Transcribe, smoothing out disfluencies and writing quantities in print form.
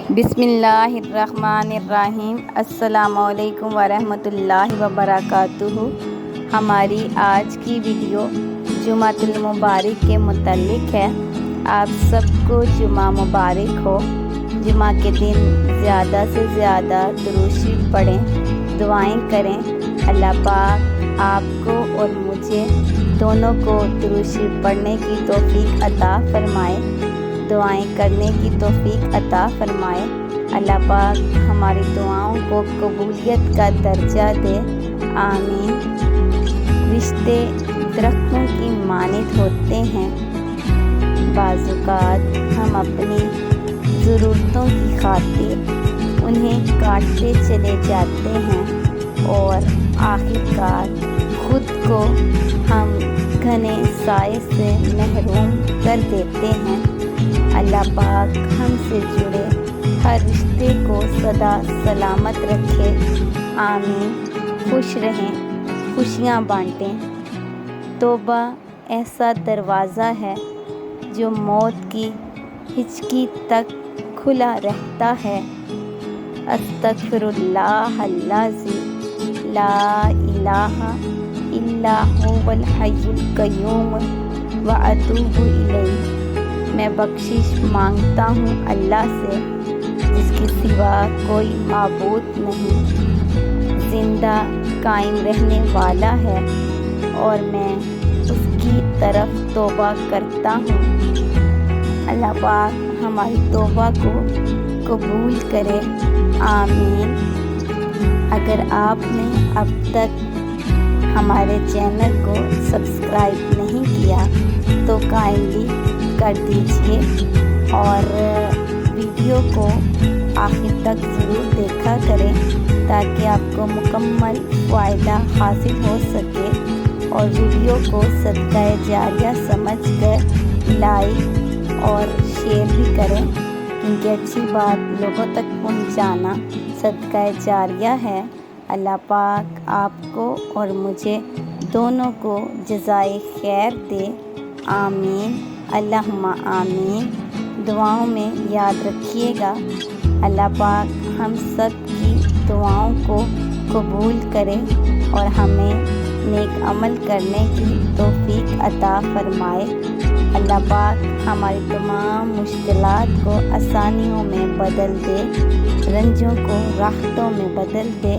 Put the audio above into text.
بسم اللہ الرحمن الرحیم۔ السلام علیکم ورحمۃ اللہ وبرکاتہ۔ ہماری آج کی ویڈیو جمعۃ المبارک کے متعلق ہے۔ آپ سب کو جمعہ مبارک ہو۔ جمعہ کے دن زیادہ سے زیادہ درود شریف پڑھیں، دعائیں کریں۔ اللہ پاک آپ کو اور مجھے دونوں کو درود شریف پڑھنے کی توفیق عطا فرمائے، دعائیں کرنے کی توفیق عطا فرمائے۔ اللہ پاک ہماری دعاؤں کو قبولیت کا درجہ دے، آمین۔ رشتے درختوں کی مانند ہوتے ہیں، بعض اوقات ہم اپنی ضرورتوں کی خاطر انہیں کاٹتے چلے جاتے ہیں اور آخرکار خود کو ہم گھنے سائے سے محروم کر دیتے ہیں۔ اللہ پاک ہم سے جڑے ہر رشتے کو سدا سلامت رکھے، آمین۔ خوش رہیں، خوشیاں بانٹیں۔ توبہ ایسا دروازہ ہے جو موت کی ہچکی تک کھلا رہتا ہے۔ استغفر اللہ الذی لا الہ الا هو الحی القیوم واتوب الیہ۔ میں بخشش مانگتا ہوں اللہ سے جس کے سوا کوئی معبود نہیں، زندہ قائم رہنے والا ہے، اور میں اس کی طرف توبہ کرتا ہوں۔ اللہ پاک ہماری توبہ کو قبول کرے، آمین۔ اگر آپ نے اب تک ہمارے چینل کو سبسکرائب نہیں کیا تو کائنڈلی کر دیجیے، اور ویڈیو کو آخر تک ضرور دیکھا کریں تاکہ آپ کو مکمل فائدہ حاصل ہو سکے، اور ویڈیو کو صدقہ جاریہ سمجھ کر لائک اور شیئر بھی کریں، کیونکہ اچھی بات لوگوں تک پہنچانا صدقہ جاریہ ہے۔ اللہ پاک آپ کو اور مجھے دونوں کو جزائے خیر دے، آمین، اللہم آمین۔ دعاؤں میں یاد رکھیے گا۔ اللہ پاک ہم سب کی دعاؤں کو قبول کرے اور ہمیں نیک عمل کرنے کی توفیق عطا فرمائے۔ اللہ پاک ہماری تمام مشکلات کو آسانیوں میں بدل دے، رنجوں کو راحتوں میں بدل دے۔